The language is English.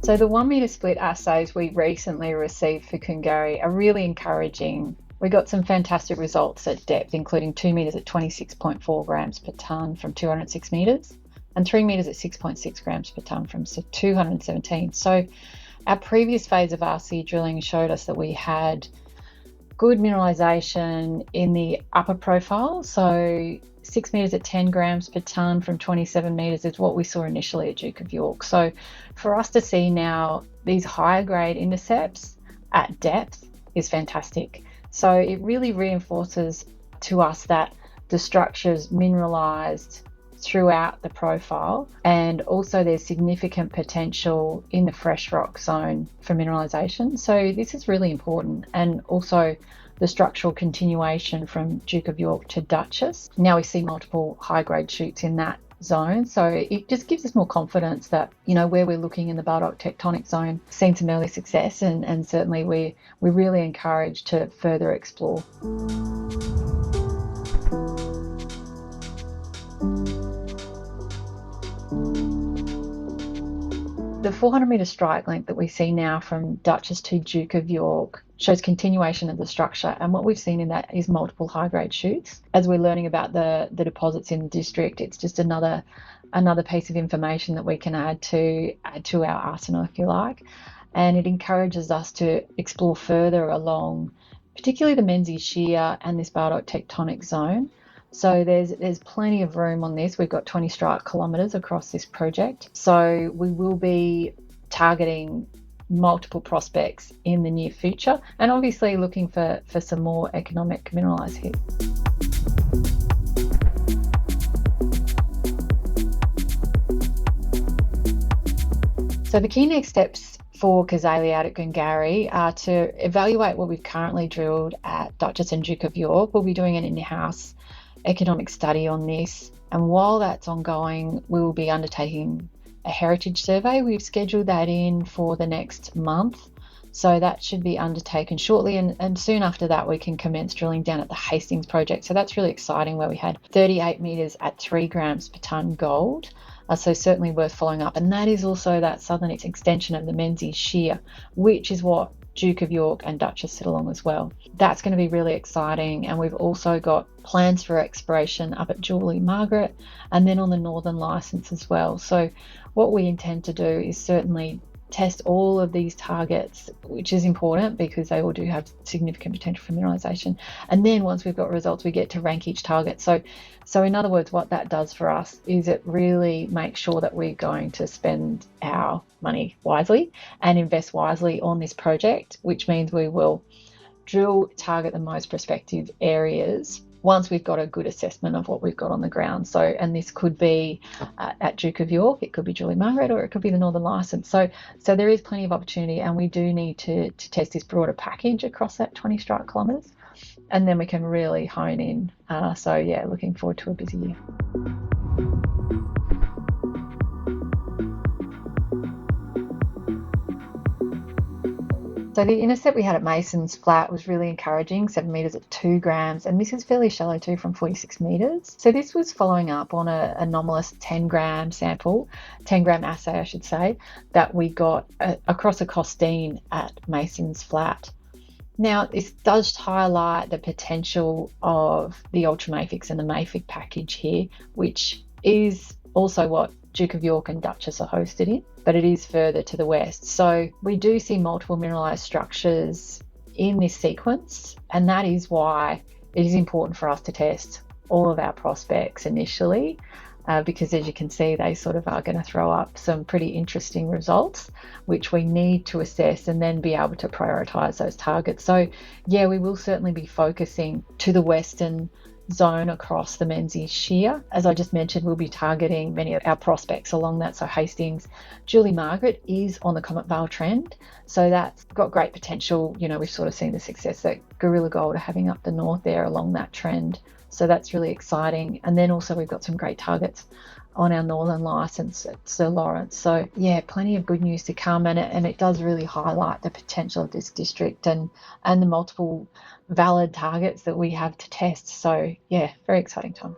So the 1 metre split assays we recently received for Goongarrie are really encouraging. We got some fantastic results at depth, including 2 metres at 26.4 grams per tonne from 206 metres and 3 metres at 6.6 grams per tonne from 217. So our previous phase of RC drilling showed us that we had good mineralisation in the upper profile. So 6 metres at 10 grams per tonne from 27 metres is what we saw initially at Duke of York. So for us to see now these higher grade intercepts at depth is fantastic. So it really reinforces to us that the structure's mineralised throughout the profile, and also there's significant potential in the fresh rock zone for mineralisation. So this is really important, and also the structural continuation from Duke of York to Duchess. Now we see multiple high grade shoots in that zone, so it just gives us more confidence that, you know, where we're looking in the Bardock tectonic zone, seen some early success, and certainly we're really encouraged to further explore. The 400 metre strike length that we see now from Duchess to Duke of York shows continuation of the structure, and what we've seen in that is multiple high-grade shoots. As we're learning about the deposits in the district, it's just another piece of information that we can add to our arsenal, if you like, and it encourages us to explore further along, particularly the Menzies Shear and this Bardock tectonic zone. So there's plenty of room on this. We've got 20 strike kilometres across this project. So we will be targeting multiple prospects in the near future, and obviously looking for some more economic mineralised hits. So the key next steps for Cazaly out at Goongarrie are to evaluate what we've currently drilled at Duchess and Duke of York. We'll be doing an in-house economic study on this, and while that's ongoing, we will be undertaking a heritage survey. We've scheduled that in for the next month, so that should be undertaken shortly, and soon after that we can commence drilling down at the Hastings project. So that's really exciting, where we had 38 metres at 3 grams per tonne gold, so certainly worth following up. And that is also that southern extension of the Menzies Shear, which is what Duke of York and Duchess sit along as well. That's going to be really exciting, and we've also got plans for exploration up at Julie Margaret and then on the northern licence as well. So what we intend to do is certainly test all of these targets, which is important because they all do have significant potential for mineralisation. And then once we've got results, we get to rank each target. So in other words, what that does for us is it really makes sure that we're going to spend our money wisely and invest wisely on this project, which means we will target the most prospective areas once we've got a good assessment of what we've got on the ground. So, and this could be at Duke of York, it could be Julie Margaret, or it could be the Northern Licence. So there is plenty of opportunity, and we do need to test this broader package across that 20 strike kilometres, and then we can really hone in. So yeah, looking forward to a busy year. So the intercept we had at Mason's Flat was really encouraging, 7 metres at 2 grams, and this is fairly shallow too, from 46 metres. So this was following up on an anomalous 10-gram sample, 10-gram assay I should say, that we got across a costine at Mason's Flat. Now, this does highlight the potential of the ultramafics and the mafic package here, which is also what Duke of York and Duchess are hosted in, but it is further to the west. So we do see multiple mineralised structures in this sequence, and that is why it is important for us to test all of our prospects initially, because as you can see, they sort of are going to throw up some pretty interesting results, which we need to assess and then be able to prioritise those targets. So yeah, we will certainly be focusing to the western zone across the Menzies Shear. As I just mentioned, we'll be targeting many of our prospects along that. So Hastings, Julie Margaret is on the Comet Vale trend, so that's got great potential. You know, we've sort of seen the success that Gorilla Gold are having up the north there along that trend, so that's really exciting. And then also we've got some great targets on our northern licence at Sir Lawrence. So yeah, plenty of good news to come, and it does really highlight the potential of this district and the multiple valid targets that we have to test. So yeah, very exciting time.